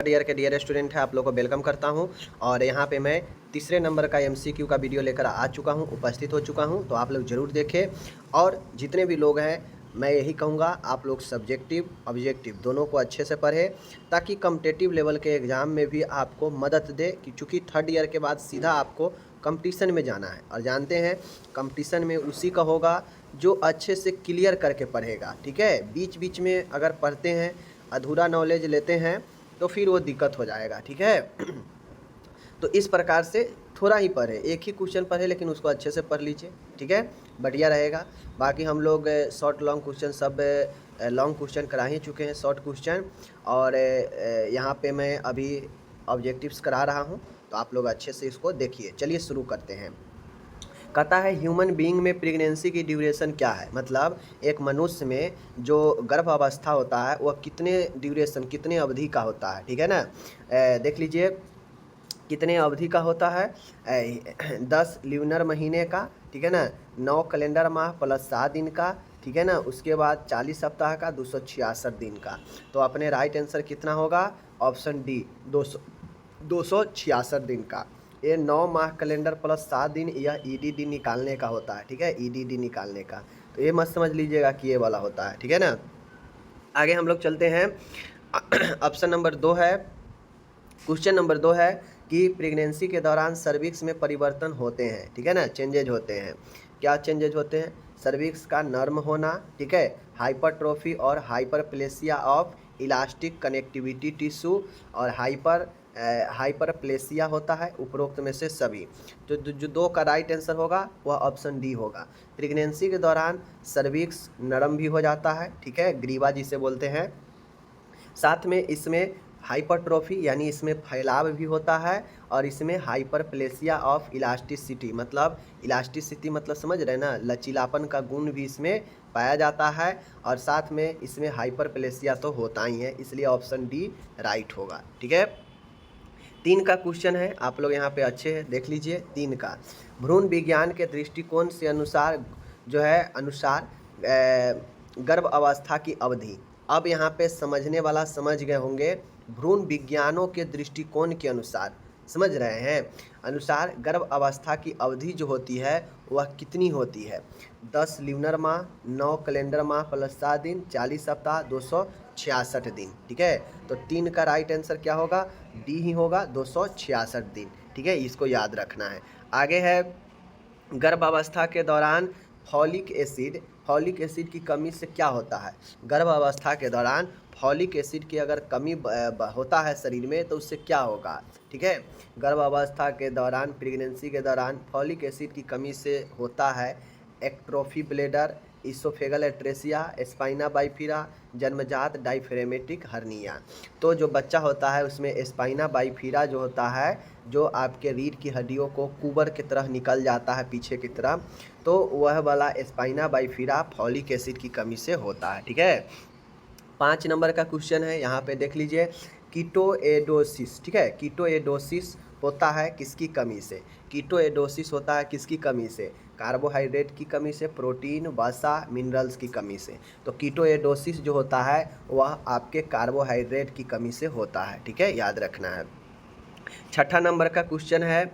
Third year के dear student है, आप लोग को वेलकम करता हूं। और यहां पे मैं तीसरे नंबर का एमसीक्यू का वीडियो लेकर आ चुका हूं, उपस्थित हो चुका हूं, तो आप लोग ज़रूर देखें। और जितने भी लोग हैं मैं यही कहूँगा, आप लोग सब्जेक्टिव ऑब्जेक्टिव दोनों को अच्छे से पढ़ें, ताकि कॉम्पिटिटिव लेवल के एग्ज़ाम में भी आपको मदद दे। कि चूँकि थर्ड ईयर के बाद सीधा आपको कंपटीशन में जाना है, और जानते हैं कंपटीशन में उसी का होगा जो अच्छे से क्लियर करके पढ़ेगा। ठीक है, बीच बीच में अगर पढ़ते हैं, अधूरा नॉलेज लेते हैं, तो फिर वो दिक्कत हो जाएगा। ठीक है तो इस प्रकार से थोड़ा ही पढ़े, एक ही क्वेश्चन पढ़े लेकिन उसको अच्छे से पढ़ लीजिए। ठीक है, बढ़िया रहेगा। बाकी हम लोग शॉर्ट लॉन्ग क्वेश्चन सब लॉन्ग क्वेश्चन करा ही चुके हैं, शॉर्ट क्वेश्चन। और यहाँ पे मैं अभी ऑब्जेक्टिव्स करा रहा हूँ, तो आप लोग अच्छे से इसको देखिए। चलिए शुरू करते हैं। कहता है ह्यूमन बीइंग में प्रेगनेंसी की ड्यूरेशन क्या है। मतलब एक मनुष्य में जो गर्भ अवस्था होता है वह कितने ड्यूरेशन, कितने अवधि का होता है। ठीक है ना, देख लीजिए कितने अवधि का होता है। 10 ल्यूनर महीने का, ठीक है ना, 9 कैलेंडर माह प्लस 7 दिन का, ठीक है ना, उसके बाद 40 सप्ताह का, 266 दिन का। तो अपने राइट आंसर कितना होगा, ऑप्शन डी 266 दिन का। ये 9 माह कैलेंडर प्लस 7 दिन, यह ईडीडी निकालने का होता है। ठीक है, ईडीडी निकालने का, तो ये मत समझ लीजिएगा कि ये वाला होता है। ठीक है ना, आगे हम लोग चलते हैं। ऑप्शन नंबर 2 है, क्वेश्चन नंबर 2 है कि प्रेगनेंसी के दौरान सर्विक्स में परिवर्तन होते हैं। ठीक है ना, चेंजेज होते हैं। क्या चेंजेज होते हैं, सर्विक्स का नर्म होना, ठीक है, हाइपरट्रोफी और hyperplasia of elastic connectivity tissue, और हाइपरप्लेसिया होता है। उपरोक्त में से सभी जो दो का राइट आंसर होगा वह ऑप्शन डी होगा। प्रेगनेंसी के दौरान सर्विक्स नरम भी हो जाता है, ठीक है, ग्रीवा जिसे बोलते हैं। साथ में इसमें हाइपरट्रोफी यानी इसमें फैलाव भी होता है, और इसमें हाइपरप्लेसिया ऑफ इलास्टिसिटी, मतलब इलास्टिसिटी मतलब समझ रहे हैं ना, लचीलापन का गुण भी इसमें पाया जाता है। और साथ में इसमें हाइपरप्लेसिया तो होता ही है, इसलिए ऑप्शन डी राइट होगा। ठीक है, 3 का क्वेश्चन है, आप लोग यहाँ पे अच्छे हैं, देख लीजिए। 3 का भ्रूण विज्ञान के दृष्टिकोण से अनुसार जो है गर्भ अवस्था की अवधि। अब यहाँ पे समझने वाला समझ गए होंगे, भ्रूण विज्ञानों के दृष्टिकोण के अनुसार, समझ रहे हैं, अनुसार गर्भ अवस्था की अवधि जो होती है वह कितनी होती है। 10 ल्यूनर माह, 9 कैलेंडर माह प्लस 7 दिन, 40 सप्ताह, 266 दिन। ठीक है, तो 3 का राइट आंसर क्या होगा, डी ही होगा, 266 दिन। ठीक है, इसको याद रखना है। आगे है गर्भावस्था के दौरान फॉलिक एसिड की कमी से क्या होता है। गर्भावस्था के दौरान फॉलिक एसिड की अगर कमी होता है शरीर में, तो उससे क्या होगा। ठीक है, गर्भावस्था के दौरान, प्रेगनेंसी के दौरान फॉलिक एसिड की कमी से होता है एक्ट्रोफी ब्लेडर, इसोफेगल एट्रेसिया, स्पाइना बाइफिरा, जन्मजात डाइफ्रेमेटिक हर्निया। तो जो बच्चा होता है उसमें स्पाइना बाइफिरा जो होता है, जो आपके रीढ़ की हड्डियों को कुबर की तरह निकल जाता है पीछे की तरफ, तो वह वाला स्पाइना बाइफिरा फॉलिक एसिड की कमी से होता है। ठीक है, 5 नंबर का क्वेश्चन है, यहाँ पे देख लीजिए। कीटोएडोसिस, ठीक है, कीटोएडोसिस होता है किसकी कमी से। कीटोएडोसिस होता है किसकी कमी से, कार्बोहाइड्रेट की कमी से, प्रोटीन, वसा, मिनरल्स की कमी से। तो कीटोएडोसिस जो होता है वह आपके कार्बोहाइड्रेट की कमी से होता है। ठीक है, याद रखना है। 6ठा नंबर का क्वेश्चन है,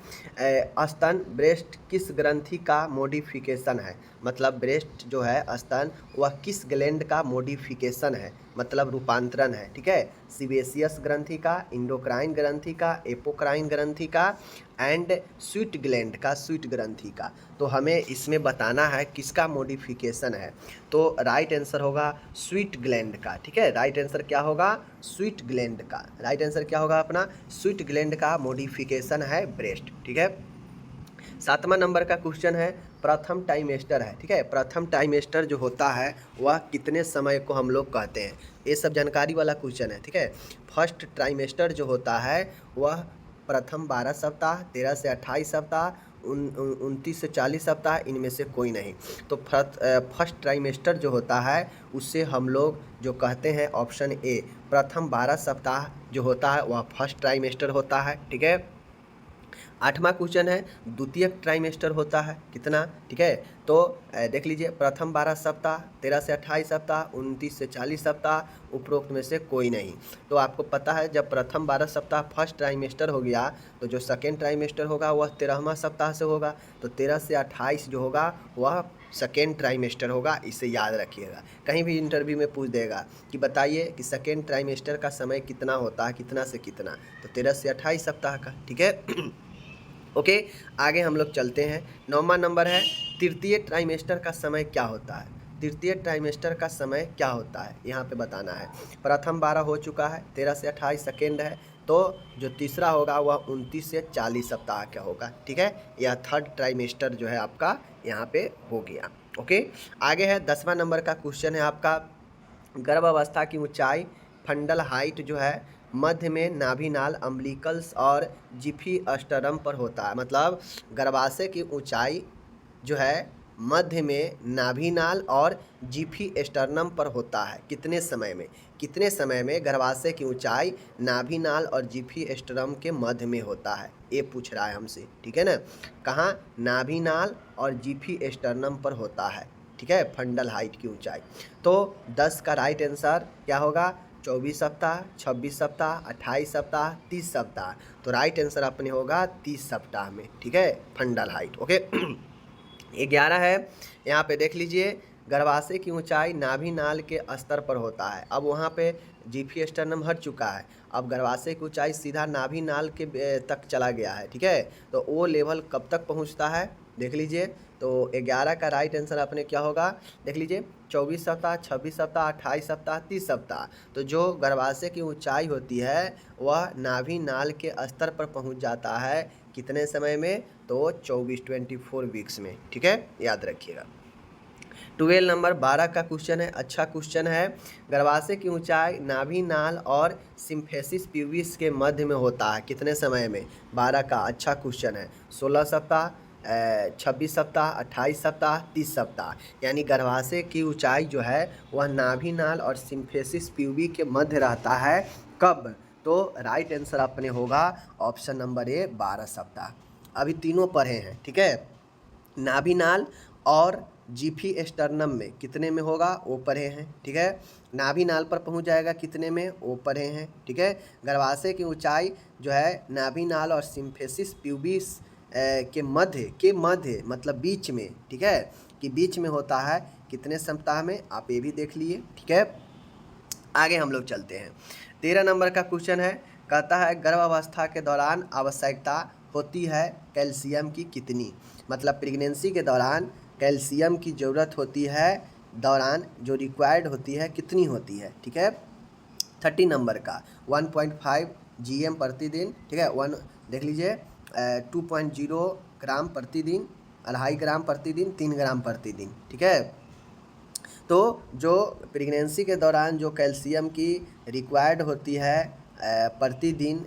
स्तन ब्रेस्ट किस ग्रंथि का मॉडिफिकेशन है। मतलब ब्रेस्ट जो है स्तन, वह किस ग्लैंड का मॉडिफिकेशन है, मतलब रूपांतरण है। ठीक है, सीबेसियस ग्रंथि का, इंडोक्राइन ग्रंथि का, एपोक्राइन ग्रंथि का, एंड स्वीट ग्लैंड का, स्वीट ग्रंथि का। तो हमें इसमें बताना है किसका मॉडिफिकेशन है। तो राइट आंसर होगा स्वीट ग्लैंड का। ठीक है, राइट आंसर क्या होगा, स्वीट ग्लैंड का। राइट आंसर क्या होगा अपना, स्वीट ग्लैंड का मॉडिफिकेशन है ब्रेस्ट। ठीक है, 7वां नंबर का क्वेश्चन है, प्रथम टाइमेस्टर है। ठीक है, प्रथम टाइमेस्टर जो होता है वह कितने समय को हम लोग कहते हैं, ये सब जानकारी वाला क्वेश्चन है। ठीक है, फर्स्ट ट्राइमेस्टर जो होता है वह प्रथम 12 सप्ताह, 13 से 28 सप्ताह, 29 से 40 सप्ताह, इनमें से कोई नहीं। तो फर्स्ट ट्राइमेस्टर जो होता है उससे हम लोग जो कहते हैं ऑप्शन ए, प्रथम 12 सप्ताह जो होता है वह फर्स्ट ट्राइमेस्टर होता है। ठीक है, 8वां क्वेश्चन है द्वितीय ट्राइमेस्टर होता है कितना, ठीक है। तो देख लीजिए, प्रथम 12 सप्ताह, 13 से 28 सप्ताह, 29 से 40 सप्ताह, उपरोक्त में से कोई नहीं। तो आपको पता है जब प्रथम 12 सप्ताह फर्स्ट ट्राइमेस्टर हो गया तो जो सेकेंड ट्राइमेस्टर होगा वह 13वां सप्ताह से होगा। तो 13 से 28 जो होगा वह सेकेंड ट्राइमेस्टर होगा, इसे याद रखिएगा। कहीं भी इंटरव्यू में पूछ देगा कि बताइए कि सेकेंड ट्राइमेस्टर का समय कितना होता है, कितना से कितना, तो 13 से 28 सप्ताह का, ठीक है। ओके, आगे हम लोग चलते हैं। 9वां नंबर है तृतीय ट्राइमेस्टर का समय क्या होता है। तृतीय ट्राइमेस्टर का समय क्या होता है यहाँ पे बताना है। प्रथम 12 हो चुका है, 13 से 28 सेकेंड है, तो जो तीसरा होगा वह 29 से 40 सप्ताह का होगा, ठीक है। यह थर्ड ट्राइमेस्टर जो है आपका यहाँ पे हो गया। ओके, आगे है 10वां नंबर का क्वेश्चन है आपका, गर्भावस्था की ऊंचाई फंडल हाइट जो है मध्य में नाभिनाल अम्बिलिकल्स और जिफी अस्टरम पर होता है। मतलब गर्भाशय की ऊंचाई जो है मध्य में नाभिनाल और जिफी एस्टर्नम पर होता है। कितने समय में, कितने समय में गर्भाशय की ऊंचाई नाभिनाल और जिफी एस्टर्नम के मध्य में होता है, ये पूछ रहा है हमसे, ठीक है ना। कहाँ, नाभिनाल और जिफी एस्टर्नम पर होता है, ठीक है, फंडल हाइट की ऊंचाई। तो 10 का राइट आंसर क्या होगा, 24 सप्ताह, 26 सप्ताह, 28 सप्ताह, 30 सप्ताह। तो राइट आंसर अपने होगा 30 सप्ताह में, ठीक है, फंडल हाइट। ओके 11 है, यहाँ पे देख लीजिए, गर्भाशय की ऊंचाई नाभिनाल के स्तर पर होता है। अब वहाँ पे जिफी एस्टर्नम हट चुका है, अब गर्भाशय की ऊंचाई सीधा नाभिनाल के तक चला गया है, ठीक है। तो वो लेवल कब तक पहुँचता है देख लीजिए। तो 11 का राइट आंसर अपने क्या होगा, देख लीजिए, 24 सप्ताह, 26 सप्ताह, 28 सप्ताह, 30 सप्ताह। तो जो गर्भाशय की ऊंचाई होती है वह नाभिनाल के स्तर पर पहुंच जाता है कितने समय में, तो 24 वीक्स में, ठीक है, याद रखिएगा। 12 नंबर 12 का क्वेश्चन है, अच्छा क्वेश्चन है। गर्भाशय की ऊंचाई नाभिनाल और सिम्फेसिस प्यूबिस के मध्य में होता है कितने समय में, 12 का अच्छा क्वेश्चन है। 16 सप्ताह, 26 सप्ताह, 28 सप्ताह, 30 सप्ताह। यानी गर्भाशय की ऊंचाई जो है वह नाभिनाल और सिम्फेसिस प्यूबी के मध्य रहता है, कब, तो राइट आंसर अपने होगा ऑप्शन नंबर ए 12 सप्ताह। अभी तीनों पढ़े हैं, ठीक है। नाभिनाल और जिफी एस्टर्नम में कितने में होगा वो पढ़े हैं, ठीक है। नाभिनाल पर पहुंच जाएगा कितने में, वो पढ़े हैं, ठीक है। गर्भाशय की ऊंचाई जो है नाभिनाल और सिम्फेसिस प्यूबिस के मध्य मतलब बीच में, ठीक है, कि बीच में होता है कितने सप्ताह में, आप ये भी देख लिए, ठीक है। आगे हम लोग चलते हैं। 13 नंबर का क्वेश्चन है, कहता है गर्भावस्था के दौरान आवश्यकता होती है कैल्शियम की कितनी। मतलब प्रेगनेंसी के दौरान कैल्शियम की ज़रूरत होती है, दौरान जो रिक्वायर्ड होती है कितनी होती है, ठीक है। 30 नंबर का 1.5 GM प्रतिदिन, ठीक है, देख लीजिए 2.0 ग्राम प्रतिदिन, 2.5 ग्राम प्रतिदिन, 3 ग्राम प्रतिदिन, ठीक है। तो जो प्रेगनेंसी के दौरान जो कैल्शियम की रिक्वायर्ड होती है प्रतिदिन,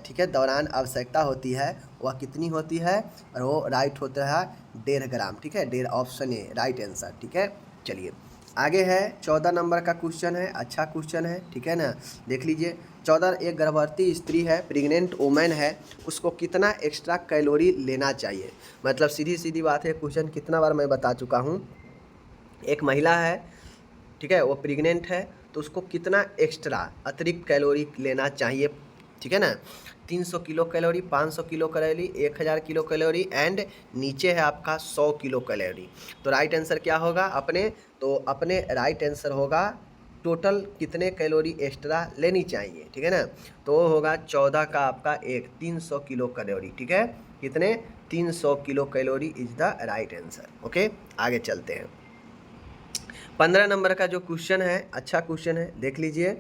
ठीक है, दौरान आवश्यकता होती है वह कितनी होती है, और वो राइट होता है 1.5 ग्राम, ठीक है, 1.5 ऑप्शन ए राइट आंसर, ठीक है। चलिए आगे है 14 नंबर का क्वेश्चन है, अच्छा क्वेश्चन है, ठीक है ना। देख लीजिए 14, एक गर्भवती स्त्री है, प्रेग्नेंट वुमेन है, उसको कितना एक्स्ट्रा कैलोरी लेना चाहिए। मतलब सीधी सीधी बात है, क्वेश्चन कितना बार मैं बता चुका हूँ। एक महिला है, ठीक है, वो प्रेग्नेंट है, तो उसको कितना एक्स्ट्रा अतिरिक्त कैलोरी लेना चाहिए, ठीक है ना। 300 kilo calorie, 500 kilo calorie, 1000 kilo calorie and नीचे है आपका 100 किलो कैलोरी। तो राइट आंसर क्या होगा अपने, तो अपने राइट आंसर होगा टोटल कितने कैलोरी एक्स्ट्रा लेनी चाहिए, ठीक है ना। तो वो होगा 14 का आपका 300 किलो कैलोरी, ठीक है, कितने, 300 kilo calorie is the right answer. Okay आगे चलते हैं। 15 नंबर का जो क्वेश्चन है, अच्छा क्वेश्चन है, देख लीजिए।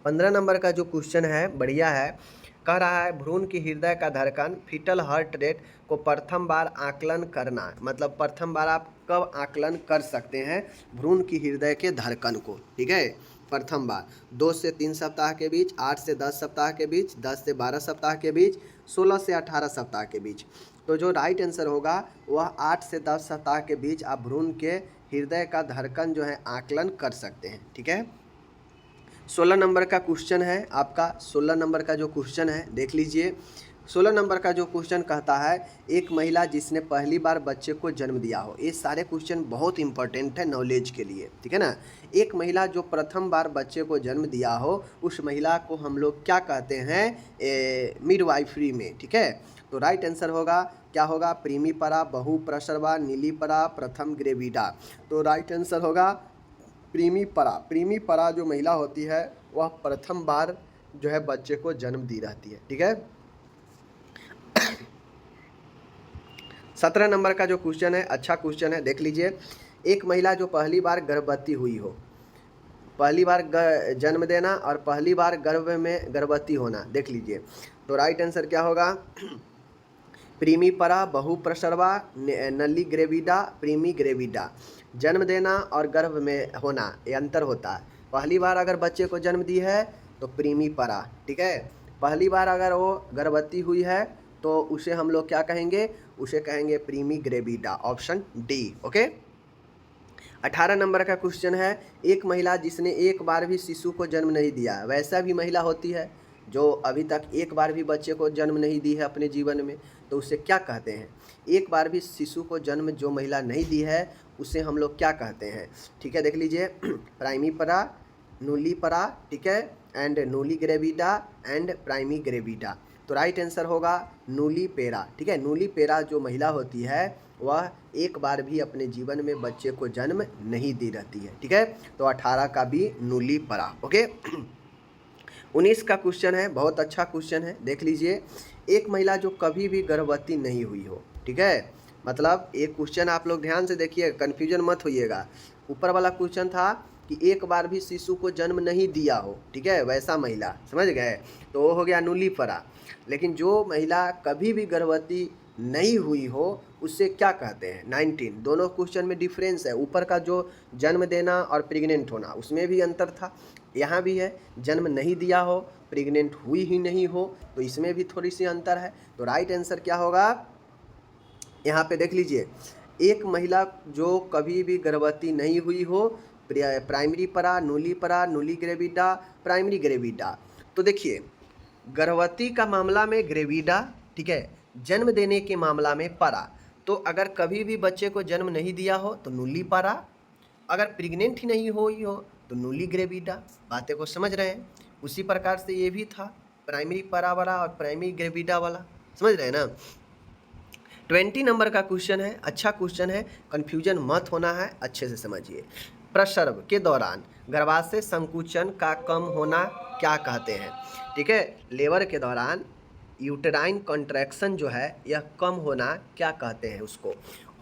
15 नंबर का जो क्वेश्चन है बढ़िया है, कह रहा है भ्रूण की हृदय का धड़कन फीटल हार्ट रेट को प्रथम बार आकलन करना। मतलब प्रथम बार आप कब आकलन कर सकते हैं भ्रूण की हृदय के धड़कन को, ठीक है। प्रथम बार 2 से 3 सप्ताह के बीच, 8 से 10 सप्ताह के बीच, 10 से 12 सप्ताह के बीच, 16 से 18 सप्ताह के बीच। तो जो राइट आंसर होगा वह 8 से 10 सप्ताह के बीच आप भ्रूण के हृदय का धड़कन जो है आकलन कर सकते हैं, ठीक है। 16 नंबर का क्वेश्चन है आपका। 16 नंबर का जो क्वेश्चन है देख लीजिए। 16 नंबर का जो क्वेश्चन कहता है, एक महिला जिसने पहली बार बच्चे को जन्म दिया हो। ये सारे क्वेश्चन बहुत इंपॉर्टेंट है नॉलेज के लिए, ठीक है ना। एक महिला जो प्रथम बार बच्चे को जन्म दिया हो, उस महिला को हम लोग क्या कहते हैं, मिडवाइफरी में, ठीक है। तो राइट आंसर होगा क्या होगा, प्रीमिपरा, बहुप्रसवा, नीलीपरा, प्रथम ग्रेविडा। तो राइट आंसर होगा प्रीमिपरा। प्रीमिपरा जो महिला होती है वह प्रथम बार जो है बच्चे को जन्म दी रहती है, ठीक है। 17 नंबर का जो क्वेश्चन है अच्छा क्वेश्चन है, देख लीजिए। एक महिला जो पहली बार गर्भवती हुई हो, पहली बार जन्म देना और पहली बार गर्भ में गर्भवती होना, देख लीजिए। तो राइट आंसर क्या होगा, प्रीमिपरा, बहुप्रसवा, नली ग्रेविडा, प्रीमी ग्रेविडा। जन्म देना और गर्भ में होना ये अंतर होता है। पहली बार अगर बच्चे को जन्म दी है तो प्रीमिपरा, ठीक है। पहली बार अगर वो गर्भवती हुई है तो उसे हम लोग क्या कहेंगे, उसे कहेंगे primigravida, option D, okay. 18 नंबर का क्वेश्चन है, एक महिला जिसने एक बार भी शिशु को जन्म नहीं दिया। वैसा भी महिला होती है जो अभी तक एक बार भी बच्चे को जन्म नहीं दी है अपने जीवन में, तो उसे क्या कहते हैं। एक बार भी शिशु को जन्म जो महिला नहीं दी है उसे हम लोग क्या कहते हैं, ठीक है। देख लीजिए, प्राइमीपरा, नूलीपरा, ठीक है, and nulligravida and primigravida. तो राइट आंसर होगा नूलीपेरा, ठीक है। नूलीपेरा जो महिला होती है वह एक बार भी अपने जीवन में बच्चे को जन्म नहीं दी रहती है, ठीक है। तो 18 का भी नूलीपरा, ओके। 19 का क्वेश्चन है, बहुत अच्छा क्वेश्चन है, देख लीजिए। एक महिला जो कभी भी गर्भवती नहीं हुई हो, ठीक है। मतलब एक क्वेश्चन आप लोग ध्यान से देखिए, कन्फ्यूजन मत होइएगा। ऊपर वाला क्वेश्चन था कि एक बार भी शिशु को जन्म नहीं दिया हो, ठीक है, वैसा महिला, समझ गए, तो वो हो गया नूलीपरा। लेकिन जो महिला कभी भी गर्भवती नहीं हुई हो उससे क्या कहते हैं। 19 दोनों क्वेश्चन में डिफरेंस है। ऊपर का जो जन्म देना और प्रेग्नेंट होना उसमें भी अंतर था, यहाँ भी है जन्म नहीं दिया हो, प्रेग्नेंट हुई ही नहीं हो, तो इसमें भी थोड़ी सी अंतर है। तो राइट आंसर क्या होगा, यहाँ पे देख लीजिए, एक महिला जो कभी भी गर्भवती नहीं हुई हो, प्राइमरी परा, नूली ग्रेविडा, प्राइमरी ग्रेविडा। तो देखिए गर्भवती का मामला में ग्रेविडा, ठीक है, जन्म देने के मामला में परा। तो अगर कभी भी बच्चे को जन्म नहीं दिया हो तो नूली परा, अगर प्रेग्नेंट ही नहीं हुई हो तो नूली ग्रेविडा। बातें को समझ रहे हैं। उसी प्रकार से ये भी था, प्राइमरी परा वाला और प्राइमरी ग्रेविडा वाला, समझ रहे हैं ना। 20 नंबर का क्वेश्चन है, अच्छा क्वेश्चन है, कन्फ्यूजन मत होना है, अच्छे से समझिए। प्रसव के दौरान गर्भाशय संकुचन का कम होना क्या कहते हैं, ठीक है। लेबर के दौरान यूटेराइन कॉन्ट्रैक्शन जो है यह कम होना क्या कहते हैं, उसको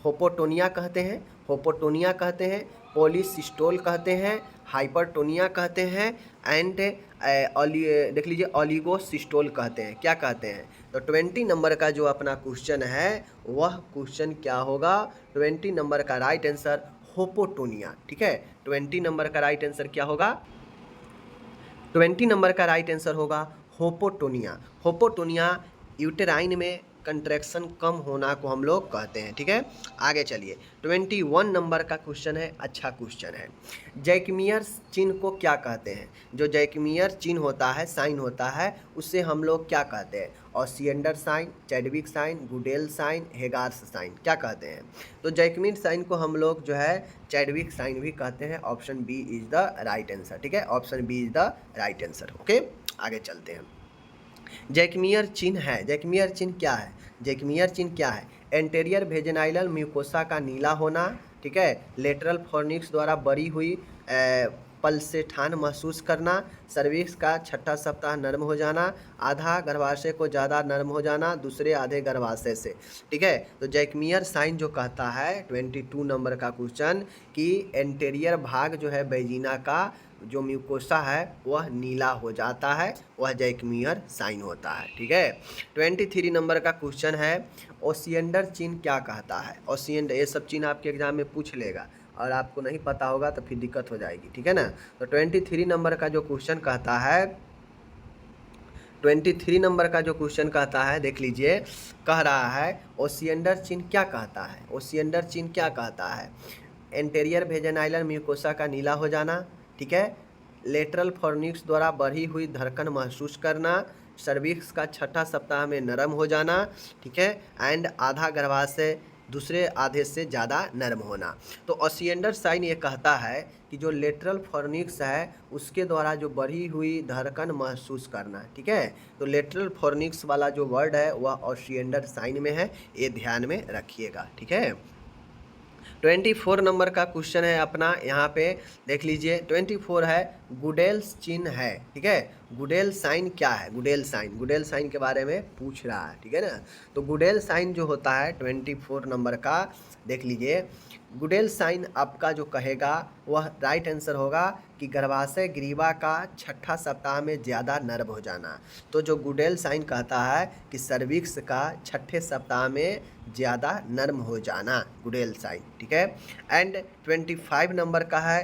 होपोटोनिया कहते हैं, होपोटोनिया कहते हैं, पॉलीसिस्टोल कहते हैं, हाइपरटोनिया कहते हैं, एंड देख लीजिए ओलिगोसिस्टोल कहते हैं, क्या कहते हैं। तो 20 नंबर का जो अपना क्वेश्चन है वह क्वेश्चन क्या होगा, 20 नंबर का राइट आंसर होपोटोनिया, ठीक है। 20 नंबर का राइट आंसर क्या होगा, 20 नंबर का राइट आंसर होगा होपोटोनिया। होपोटोनिया यूटेराइन में कंट्रैक्शन कम होना को हम लोग कहते हैं, ठीक है। आगे चलिए, 21 नंबर का क्वेश्चन है, अच्छा क्वेश्चन है। जैकमियर चिन्ह को क्या कहते हैं। जो जैकमियर चिन्ह होता है, साइन होता है, उससे हम लोग क्या कहते हैं, Osiander sign, Chadwick sign, Goodell sign, Hegar's sign, क्या कहते हैं। तो जैकमियर साइन को हम लोग जो है चैडविक साइन भी कहते हैं। Option B is the right answer, ठीक है, option B is the right answer, okay. आगे चलते हैं। जैकमियर चिन्ह है, जैकमियर चिन्ह क्या है, जैकमियर चिन्ह क्या है, एंटेरियर वेजिनाइलल म्यूकोसा का नीला होना, ठीक है, लेटरल फॉर्निक्स द्वारा बरी हुई पल्सेठान महसूस करना, सर्विक्स का छठा सप्ताह नर्म हो जाना, आधा गर्भाशय को ज़्यादा नर्म हो जाना दूसरे आधे गर्भाशय से, ठीक है। तो जैकमियर साइन जो कहता है 22 नंबर का क्वेश्चन कि एंटेरियर भाग जो है वेजिना का जो म्यूकोसा है वह नीला हो जाता है, वह जैकमियर साइन होता है, ठीक है। 23 नंबर का क्वेश्चन है, ओसिएंडर चिन्ह क्या कहता है। ओसिएंडर, ये सब चिन्ह आपके एग्जाम में पूछ लेगा और आपको नहीं पता होगा तो फिर दिक्कत हो जाएगी, ठीक है ना। तो 23 नंबर का जो क्वेश्चन कहता है, 23 नंबर का जो क्वेश्चन कहता है, देख लीजिए, कह रहा है ओसिएंडर चिन्ह क्या कहता है। ओसिएंडर चिन्ह क्या कहता है, एंटेरियर वेजिनाइलर म्यूकोसा का नीला हो जाना, ठीक है, लेटरल फॉर्निक्स द्वारा बढ़ी हुई धड़कन महसूस करना, सर्विक्स का छठा सप्ताह में नरम हो जाना, ठीक है, एंड आधा गर्भाशय दूसरे आधे से ज़्यादा नरम होना। तो ओसिएंडर साइन ये कहता है कि जो लेटरल फॉर्निक्स है उसके द्वारा जो बढ़ी हुई धड़कन महसूस करना, ठीक है। तो लेटरल फॉर्निक्स वाला जो वर्ड है वह ओसिएंडर साइन में है, ये ध्यान में रखिएगा, ठीक है। 24 नंबर का क्वेश्चन है अपना, यहाँ पे देख लीजिए। 24 है गुडेल्स चिन्ह है, ठीक है। गुडेल साइन क्या है? गुडेल साइन के बारे में पूछ रहा है, ठीक है ना। तो गुडेल साइन जो होता है 24 नंबर का, देख लीजिए। गुडेल साइन आपका जो कहेगा वह राइट आंसर होगा कि गर्भाशय ग्रीवा का छठा सप्ताह में ज़्यादा नर्म हो जाना। तो जो गुडेल साइन कहता है कि सर्विक्स का छठे सप्ताह में ज़्यादा नर्म हो जाना, गुडेल साइन, ठीक है। एंड 25 नंबर का है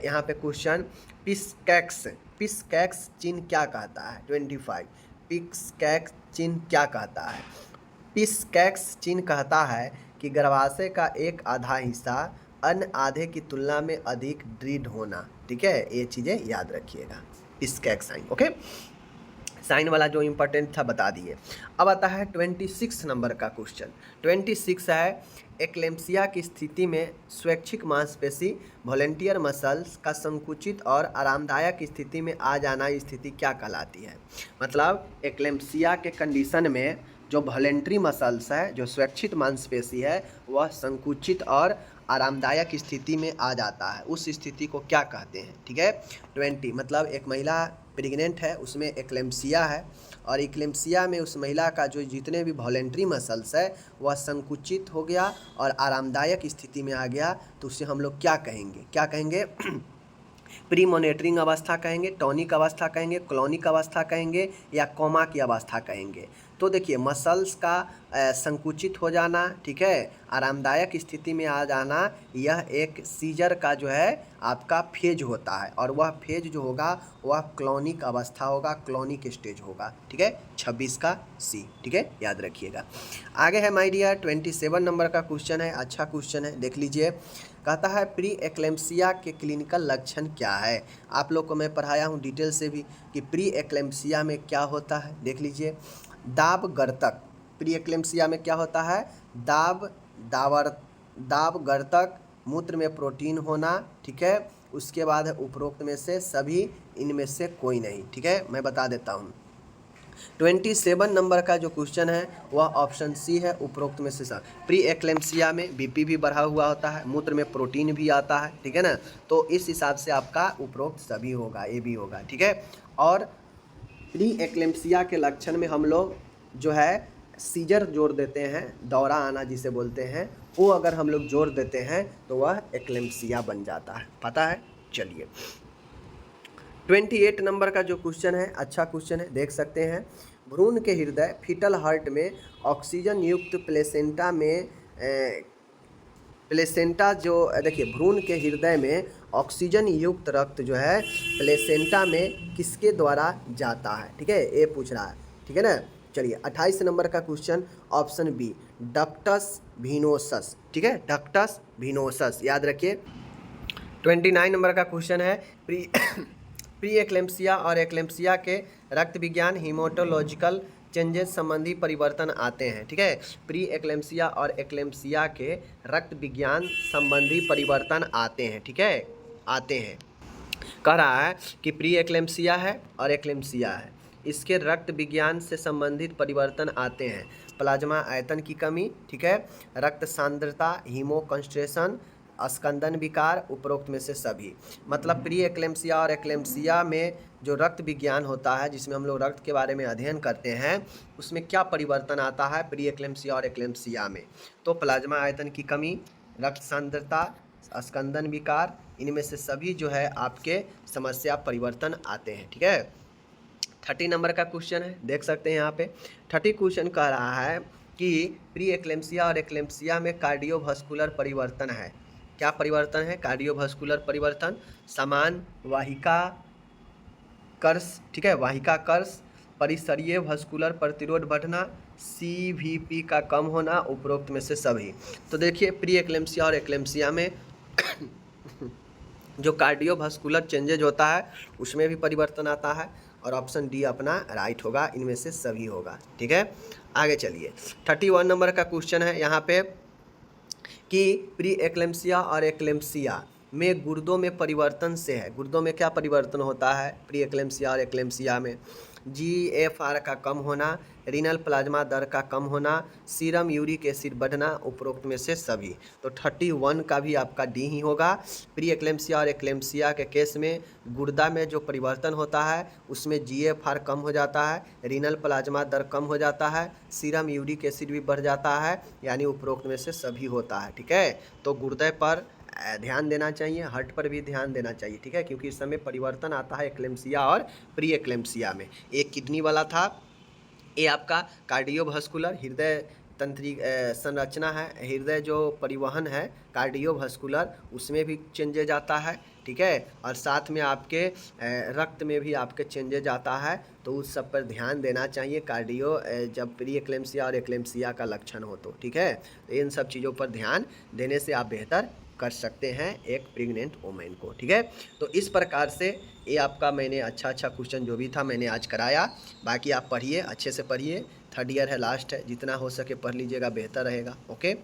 यहाँ पे क्वेश्चन, पिस्कैक्स चिन्ह क्या कहता है? 25 पिस्कैक्स चिन्ह क्या कहता है? पिस्कैक्स चिन्ह कहता है कि गर्भाशय का एक आधा हिस्सा अन्य आधे की तुलना में अधिक दृढ़ होना, ठीक है। ये चीज़ें याद रखिएगा, पिस्कैक्स साइन, ओके। साइन वाला जो इम्पोर्टेंट था बता दिए। अब आता है 26 नंबर का क्वेश्चन। 26 है एक्लेम्सिया की स्थिति में स्वैच्छिक मांसपेशी वॉलेंटियर मसल्स का संकुचित और आरामदायक स्थिति में आ जाना स्थिति क्या कहलाती है? मतलब एक्लेम्सिया के कंडीशन में जो वॉलेंट्री मसल्स है, जो स्वैच्छित मांसपेशी है, वह संकुचित और आरामदायक स्थिति में आ जाता है, उस स्थिति को क्या कहते हैं, ठीक है। 20 मतलब एक महिला प्रेग्नेंट है, उसमें एक्लेम्सिया है, और एक्लेम्सिया में उस महिला का जो जितने भी वॉलेंट्री मसल्स है वह संकुचित हो गया और आरामदायक स्थिति में आ गया, तो उसे हम लोग क्या कहेंगे? क्या कहेंगे? प्री मॉनिटरिंग अवस्था कहेंगे, टॉनिक अवस्था कहेंगे, क्लोनिक अवस्था कहेंगे, या कोमा की अवस्था कहेंगे। तो देखिए मसल्स का संकुचित हो जाना, ठीक है, आरामदायक स्थिति में आ जाना, यह एक सीजर का जो है आपका फेज होता है, और वह फेज जो होगा वह क्लोनिक अवस्था होगा, क्लोनिक स्टेज होगा, ठीक है। 26 का सी, ठीक है, याद रखिएगा। आगे है माय डियर 27 नंबर का क्वेश्चन है, अच्छा क्वेश्चन है, देख लीजिए। कहता है प्री एक्लेम्सिया के क्लिनिकल लक्षण क्या है? आप लोग को मैं पढ़ाया हूँ डिटेल से भी कि प्री एक्लेम्सिया में क्या होता है, देख लीजिए। दाब गर्तक, प्री एक्लेम्सिया में क्या होता है? दाब गर्तक, मूत्र में प्रोटीन होना, ठीक है। उसके बाद उपरोक्त में से सभी, इनमें से कोई नहीं, ठीक है, मैं बता देता हूँ। 27 नंबर का जो क्वेश्चन है वह ऑप्शन सी है, उपरोक्त में से सब। प्री एक्लेम्सिया में बीपी भी बढ़ा हुआ होता है, मूत्र में प्रोटीन भी आता है, ठीक है ना। तो इस हिसाब से आपका उपरोक्त सभी होगा, ये भी होगा, ठीक है। और प्री एक्लेम्सिया के लक्षण में हम लोग जो है सीजर जोड़ देते हैं, दौरा आना जिसे बोलते हैं, वो अगर हम लोग जोड़ देते हैं तो वह एक्लेम्सिया बन जाता है, पता है। चलिए 28 नंबर का जो क्वेश्चन है, अच्छा क्वेश्चन है, देख सकते हैं। भ्रूण के हृदय फीटल हार्ट में ऑक्सीजन युक्त प्लेसेंटा में प्लेसेंटा जो देखिए भ्रूण के हृदय में ऑक्सीजन युक्त रक्त जो है प्लेसेंटा में किसके द्वारा जाता है, ठीक है, ये पूछ रहा है, ठीक है ना। चलिए 28 नंबर का question option B, ductus venosus, ठीक है, डक्टस वीनोसस, याद रखिए। 29 नंबर का क्वेश्चन है प्री एक्लेम्सिया और एक्लेम्सिया के रक्त विज्ञान हीमोटोलॉजिकल चेंजेस संबंधी परिवर्तन आते हैं, ठीक है। प्री एक्लेम्सिया और एक्लेम्सिया के रक्त विज्ञान संबंधी परिवर्तन आते हैं, ठीक है, आते हैं। कह रहा है कि प्री एक्लेम्सिया है और एक्लेम्सिया है, इसके रक्त विज्ञान से संबंधित परिवर्तन आते हैं। प्लाज्मा आयतन की कमी, ठीक है, रक्त सांद्रता, हीमोकंस्ट्रेशन, स्कंदन विकार, उपरोक्त में से सभी। मतलब प्री एक्लेम्सिया और एक्लेम्सिया में जो रक्त विज्ञान होता है, जिसमें हम लोग रक्त के बारे में अध्ययन करते हैं, उसमें क्या परिवर्तन आता है प्री एक्लेम्सिया और एक्लेम्सिया में? तो प्लाज्मा आयतन की कमी, रक्त सांद्रता, स्कंदन विकार, इनमें से सभी जो है आपके समस्या परिवर्तन आते हैं, ठीक है। 30 नंबर का क्वेश्चन है, देख सकते हैं यहाँ पे। 30 क्वेश्चन कह रहा है कि प्री एक्लेम्सिया और एक्लेम्सिया में कार्डियोवास्कुलर परिवर्तन है। क्या परिवर्तन है? कार्डियोवास्कुलर परिवर्तन, समान वाहिका कर्ष, ठीक है, वाहिका कर्ष, परिसरीय वास्कुलर प्रतिरोध बढ़ना, CVP का कम होना, उपरोक्त में से सभी। तो देखिए प्री एक्लेम्सिया और एक्लेम्सिया में जो कार्डियोवास्कुलर चेंजेज होता है उसमें भी परिवर्तन आता है, और ऑप्शन डी अपना राइट होगा, इनमें से सभी होगा। ठीक है, आगे चलिए। 31 नंबर का क्वेश्चन है यहाँ पे कि प्री एक्लेम्सिया और एक्लेम्सिया में गुर्दों में परिवर्तन से है। गुर्दों में क्या परिवर्तन होता है प्री एक्लेम्सिया और एक्लेम्सिया में? GFR का कम होना, रीनल प्लाज्मा दर का कम होना, सीरम यूरिक एसिड बढ़ना, उपरोक्त में से सभी। तो 31 का भी आपका डी ही होगा। प्री एक्लेम्सिया और एक्लेम्सिया के केस में गुर्दा में जो परिवर्तन होता है उसमें GFR कम हो जाता है, रीनल प्लाज्मा दर कम हो जाता है, सीरम यूरिक एसिड भी बढ़ जाता है, यानी उपरोक्त में से सभी होता है। ठीक है, तो गुर्दे पर ध्यान देना चाहिए, हार्ट पर भी ध्यान देना चाहिए। ठीक है, क्योंकि इस समय परिवर्तन आता है एक्लेम्सिया और प्री एक्लेम्सिया में। एक किडनी वाला था, ये आपका कार्डियोवास्कुलर हृदय तंत्रिक संरचना है, हृदय जो परिवहन है कार्डियोवास्कुलर उसमें भी चेंजेज आता है। ठीक है, और साथ में आपके रक्त में भी आपके चेंजेज आता है, तो उस सब पर ध्यान देना चाहिए कार्डियो जब प्री एक्लेम्सिया और एक्लेम्सिया का लक्षण हो तो। ठीक है, तो इन सब चीज़ों पर ध्यान देने से आप बेहतर कर सकते हैं एक प्रेग्नेंट वुमेन को। ठीक है, तो इस प्रकार से ये आपका मैंने अच्छा क्वेश्चन जो भी था मैंने आज कराया। बाकी आप पढ़िए, अच्छे से पढ़िए, 3rd ईयर है, लास्ट है, जितना हो सके पढ़ लीजिएगा, बेहतर रहेगा। ओके।